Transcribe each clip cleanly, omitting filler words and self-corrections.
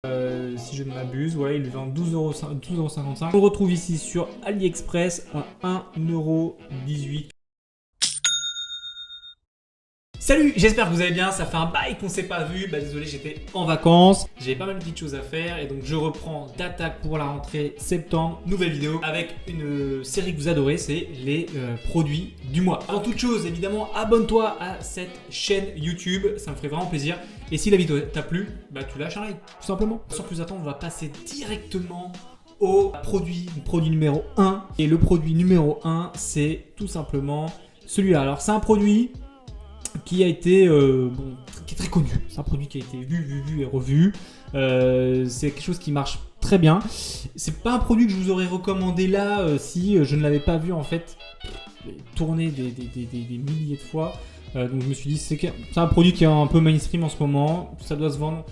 Si je ne m'abuse, voilà, il le vend 12,55 €. On le retrouve ici sur AliExpress à 1,18 €. Salut, j'espère que vous allez bien, ça fait un bail qu'on s'est pas vu, désolé j'étais en vacances, j'ai pas mal de petites choses à faire et donc je reprends d'attaque pour la rentrée septembre, nouvelle vidéo avec une série que vous adorez, c'est les produits du mois. Avant toute chose, évidemment, abonne-toi à cette chaîne YouTube, ça me ferait vraiment plaisir et si la vidéo t'a plu, tu lâches un like, tout simplement. Sans plus attendre, on va passer directement au produit numéro 1 et le produit numéro 1 c'est tout simplement celui-là. Alors c'est un produit qui a été qui est très connu. C'est un produit qui a été vu et revu. C'est quelque chose qui marche très bien. C'est pas un produit que je vous aurais recommandé là si je ne l'avais pas vu en fait tourner des milliers de fois. Donc je me suis dit c'est un produit qui est un peu mainstream en ce moment. Ça doit se vendre.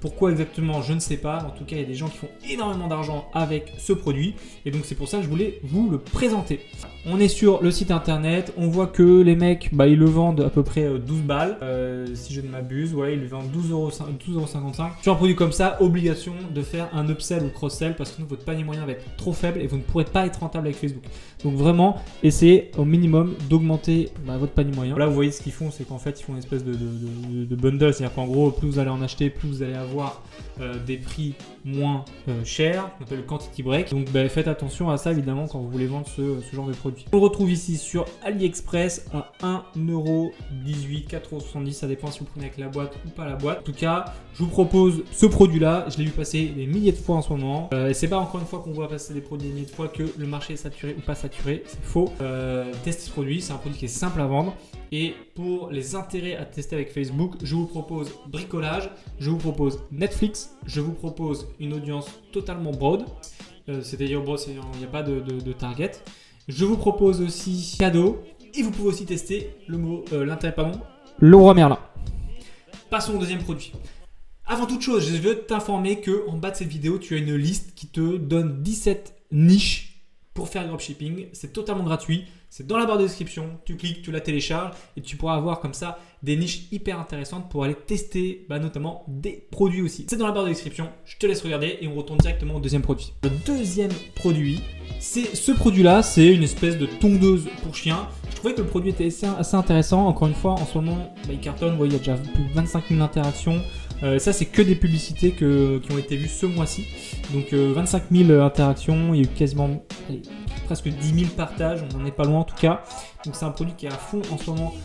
Pourquoi exactement je ne sais pas, en tout cas il y a des gens qui font énormément d'argent avec ce produit et donc c'est pour ça que je voulais vous le présenter. On est sur le site internet, on voit que les mecs ils le vendent à peu près 12 balles si je ne m'abuse, voilà, ils le vendent 12,55 €. Sur un produit comme ça, obligation de faire un upsell ou cross-sell parce que sinon votre panier moyen va être trop faible et vous ne pourrez pas être rentable avec Facebook. Donc vraiment essayez au minimum d'augmenter votre panier moyen. Là vous voyez ce qu'ils font, c'est qu'en fait ils font une espèce de bundle, c'est à dire qu'en gros plus vous allez en acheter, plus vous allez avoir des prix moins chers, on appelle le quantity break. Donc faites attention à ça évidemment quand vous voulez vendre ce genre de produit. On le retrouve ici sur AliExpress à 1,18 €, 4,70 €, ça dépend si vous prenez avec la boîte ou pas la boîte. En tout cas, je vous propose ce produit là, je l'ai vu passer des milliers de fois en ce moment. Et c'est pas encore une fois qu'on voit passer des produits des milliers de fois que le marché est saturé ou pas saturé, c'est faux. Testez ce produit, c'est un produit qui est simple à vendre. Et pour les intérêts à tester avec Facebook, je vous propose bricolage, je vous propose Netflix, je vous propose une audience totalement broad, c'est-à-dire broad, il n'y a pas de target. Je vous propose aussi cadeau et vous pouvez aussi tester le roi Merlin. Passons au deuxième produit. Avant toute chose, je veux t'informer qu'en bas de cette vidéo, tu as une liste qui te donne 17 niches pour faire dropshipping. C'est totalement gratuit. C'est dans la barre de description, tu cliques, tu la télécharges et tu pourras avoir comme ça des niches hyper intéressantes pour aller tester notamment des produits aussi. C'est dans la barre de description, je te laisse regarder et on retourne directement au deuxième produit. Le deuxième produit, c'est ce produit-là, c'est une espèce de tondeuse pour chiens. Je trouvais que le produit était assez intéressant. Encore une fois, en ce moment, il cartonne, vous voyez, il y a déjà plus de 25 000 interactions. Ça, c'est que des publicités qui ont été vues ce mois-ci. Donc 25 000 interactions, il y a eu quasiment presque 10 000 partages, on n'en est pas loin en tout cas. Donc c'est un produit qui est à fond en ce moment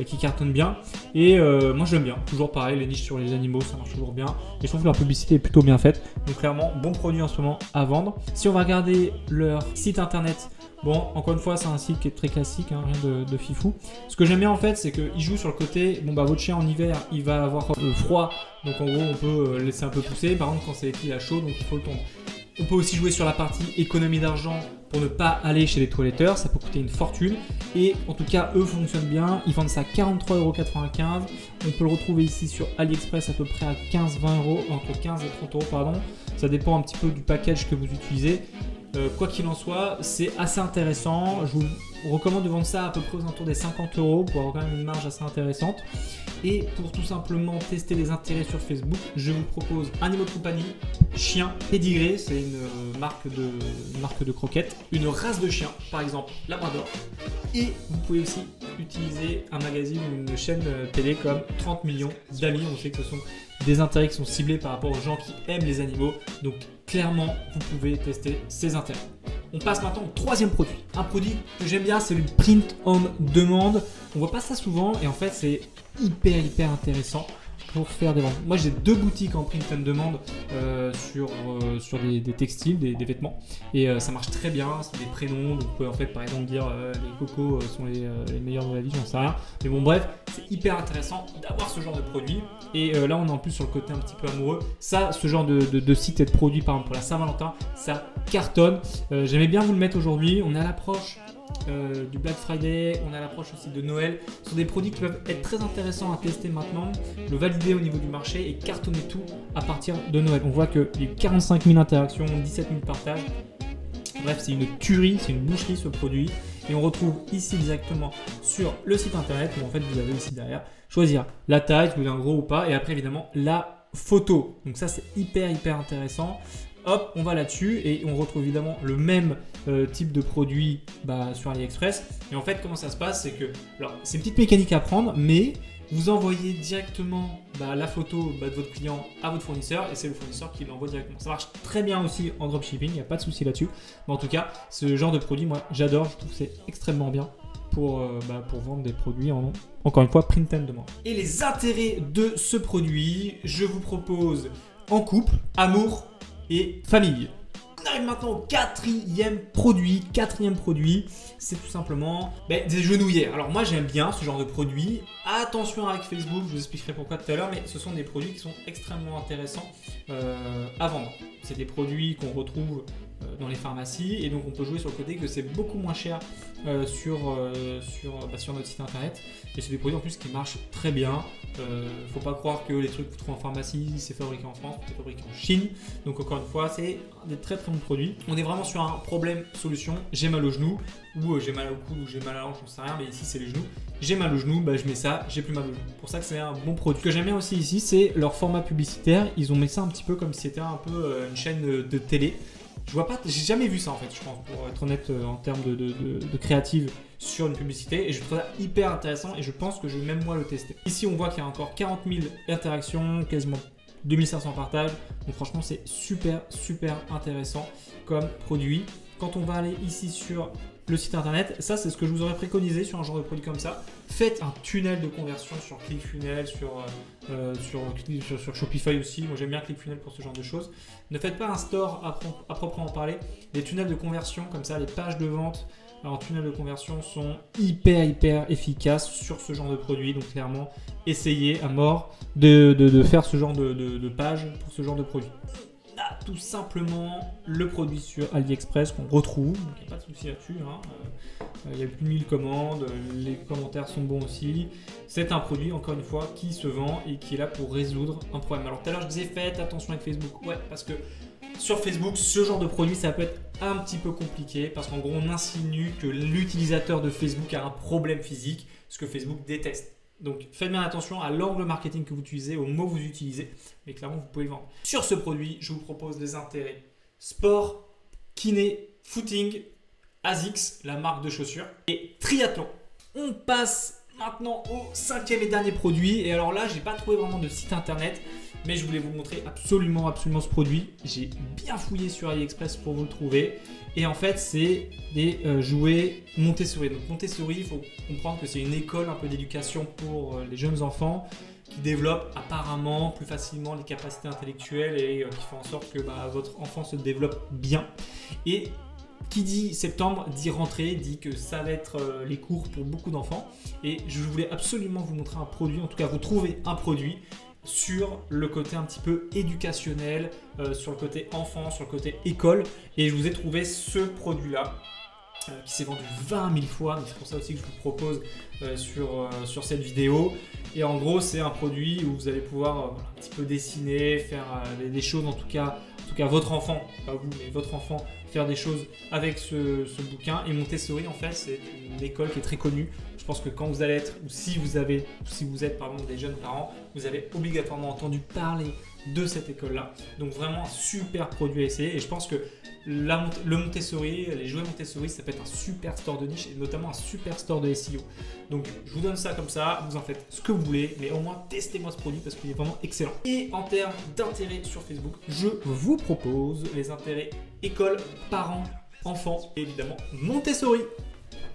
et qui cartonne bien. Et moi je l'aime bien, toujours pareil, les niches sur les animaux ça marche toujours bien. Et je trouve que leur publicité est plutôt bien faite. Donc clairement, bon produit en ce moment à vendre. Si on va regarder leur site internet, bon, encore une fois, c'est un site qui est très classique, rien de fifou. Ce que j'aime bien en fait, c'est qu'ils jouent sur le côté, votre chien en hiver, il va avoir froid, donc en gros, on peut le laisser un peu pousser. Par contre, quand c'est il a chaud, donc il faut le tondre. On peut aussi jouer sur la partie économie d'argent pour ne pas aller chez les toiletteurs, ça peut coûter une fortune. Et en tout cas, eux fonctionnent bien, ils vendent ça à 43,95 €. On peut le retrouver ici sur AliExpress à peu près à 15-20 €, entre 15 et 30 € pardon. Ça dépend un petit peu du package que vous utilisez. Quoi qu'il en soit, c'est assez intéressant. Je vous recommande de vendre ça à peu près aux alentours des 50 € pour avoir quand même une marge assez intéressante. Et pour tout simplement tester les intérêts sur Facebook, je vous propose Animaux de compagnie, chien, pédigré, c'est une marque de croquettes, une race de chien, par exemple Labrador. Et vous pouvez aussi utiliser un magazine ou une chaîne télé comme 30 millions d'amis. On sait que ce sont des intérêts qui sont ciblés par rapport aux gens qui aiment les animaux. Donc clairement, vous pouvez tester ces intérêts. On passe maintenant au troisième produit. Un produit que j'aime bien, c'est le print on demand. On voit pas ça souvent et en fait c'est hyper intéressant pour faire des ventes. Moi j'ai 2 boutiques en print on demand sur des textiles, des vêtements et ça marche très bien, c'est des prénoms, donc vous pouvez en fait par exemple dire les cocos sont les meilleurs de la vie, j'en sais rien. Mais bon bref, c'est hyper intéressant d'avoir ce genre de produit et là on est en plus sur le côté un petit peu amoureux. Ça, ce genre de site et de produit par exemple pour la Saint-Valentin, ça cartonne. J'aimais bien vous le mettre aujourd'hui, on est à l'approche du Black Friday, on a l'approche aussi de Noël. Ce sont des produits qui peuvent être très intéressants à tester maintenant, le valider au niveau du marché et cartonner tout à partir de Noël. On voit qu'il y a eu 45 000 interactions, 17 000 partages. Bref, c'est une tuerie, c'est une boucherie ce produit. Et on retrouve ici directement sur le site internet où en fait vous avez ici derrière choisir la taille, si vous voulez un gros ou pas, et après évidemment la photo. Donc ça, c'est hyper intéressant. Hop, on va là-dessus et on retrouve évidemment le même type de produit sur AliExpress. Et en fait, comment ça se passe, c'est que, alors c'est une petite mécanique à prendre, mais vous envoyez directement la photo de votre client à votre fournisseur et c'est le fournisseur qui l'envoie directement. Ça marche très bien aussi en dropshipping, il n'y a pas de souci là-dessus. Mais en tout cas, ce genre de produit, moi j'adore, je trouve que c'est extrêmement bien pour vendre des produits encore une fois print and demand. Et les intérêts de ce produit, je vous propose en couple, amour et famille. On arrive maintenant au quatrième produit, c'est tout simplement des genouillères. Alors moi j'aime bien ce genre de produit. Attention avec Facebook, je vous expliquerai pourquoi tout à l'heure, mais ce sont des produits qui sont extrêmement intéressants à vendre. C'est des produits qu'on retrouve dans les pharmacies et donc on peut jouer sur le côté que c'est beaucoup moins cher sur notre site internet et c'est des produits en plus qui marchent très bien. Faut pas croire que les trucs que vous trouvez en pharmacie c'est fabriqué en France, c'est fabriqué en Chine, donc encore une fois c'est des très bons produits. On est vraiment sur un problème solution, j'ai mal au genou ou j'ai mal au cou ou j'ai mal à la hanche, j'en sais rien, mais ici c'est les genoux. J'ai mal au genou, je mets ça, j'ai plus mal au genou. Pour ça que c'est un bon produit. Ce que j'aime bien aussi ici, c'est leur format publicitaire. Ils ont mis ça un petit peu comme si c'était un peu une chaîne de télé. Je vois pas, j'ai jamais vu ça en fait, je pense, pour être honnête en termes de créative sur une publicité et je trouve ça hyper intéressant et je pense que je vais même moi le tester. Ici on voit qu'il y a encore 40 000 interactions, quasiment 2500 partages, donc franchement c'est super intéressant comme produit. Quand on va aller ici sur le site internet, ça c'est ce que je vous aurais préconisé sur un genre de produit comme ça. Faites un tunnel de conversion sur ClickFunnels, sur Shopify aussi. Moi j'aime bien ClickFunnels pour ce genre de choses. Ne faites pas un store à proprement parler. Les tunnels de conversion comme ça, les pages de vente en tunnel de conversion sont hyper efficaces sur ce genre de produit. Donc clairement, essayez à mort de faire ce genre de page pour ce genre de produit. Là, tout simplement le produit sur AliExpress qu'on retrouve, donc il n'y a pas de souci là-dessus. Il y a plus de 1000 commandes, les commentaires sont bons aussi. C'est un produit, encore une fois, qui se vend et qui est là pour résoudre un problème. Alors tout à l'heure, je disais faites attention avec Facebook. Ouais, parce que sur Facebook, ce genre de produit, ça peut être un petit peu compliqué parce qu'en gros, on insinue que l'utilisateur de Facebook a un problème physique, ce que Facebook déteste. Donc faites bien attention à l'angle marketing que vous utilisez, aux mots que vous utilisez, mais clairement vous pouvez le vendre. Sur ce produit, je vous propose des intérêts sport, kiné, footing, ASICS, la marque de chaussures, et triathlon. On passe maintenant au cinquième et dernier produit. Et alors là, j'ai pas trouvé vraiment de site internet, mais je voulais vous montrer absolument ce produit. J'ai bien fouillé sur AliExpress pour vous le trouver. Et en fait, c'est des jouets Montessori. Donc Montessori, il faut comprendre que c'est une école un peu d'éducation pour les jeunes enfants qui développe apparemment plus facilement les capacités intellectuelles et qui fait en sorte que votre enfant se développe bien. Et qui dit septembre dit rentrée, dit que ça va être les cours pour beaucoup d'enfants. Et je voulais absolument vous montrer un produit, en tout cas vous trouver un produit sur le côté un petit peu éducationnel, sur le côté enfant, sur le côté école. Et je vous ai trouvé ce produit-là qui s'est vendu 20 000 fois. Donc c'est pour ça aussi que je vous propose sur cette vidéo. Et en gros, c'est un produit où vous allez pouvoir un petit peu dessiner, faire des choses, en tout cas votre enfant, pas vous, mais votre enfant, faire des choses avec ce bouquin. Et Montessori, en fait, c'est une école qui est très connue. Je pense que quand vous allez être, ou si vous êtes des jeunes parents, vous avez obligatoirement entendu parler de cette école-là. Donc vraiment un super produit à essayer. Et je pense que le Montessori, les jouets Montessori, ça peut être un super store de niche et notamment un super store de SEO. Donc je vous donne ça comme ça, vous en faites ce que vous voulez, mais au moins testez-moi ce produit parce qu'il est vraiment excellent. Et en termes d'intérêt sur Facebook, je vous propose les intérêts école, parents, enfants et évidemment Montessori.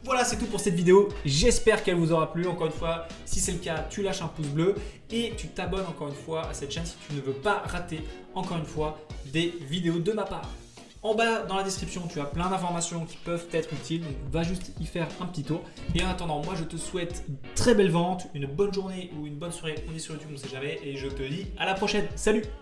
Voilà, c'est tout pour cette vidéo. J'espère qu'elle vous aura plu. Encore une fois, si c'est le cas, tu lâches un pouce bleu et tu t'abonnes encore une fois à cette chaîne si tu ne veux pas rater encore une fois des vidéos de ma part. En bas dans la description, tu as plein d'informations qui peuvent être utiles. Donc va juste y faire un petit tour. Et en attendant, moi je te souhaite une très belle vente, une bonne journée ou une bonne soirée. On est sur YouTube, on ne sait jamais. Et je te dis à la prochaine. Salut!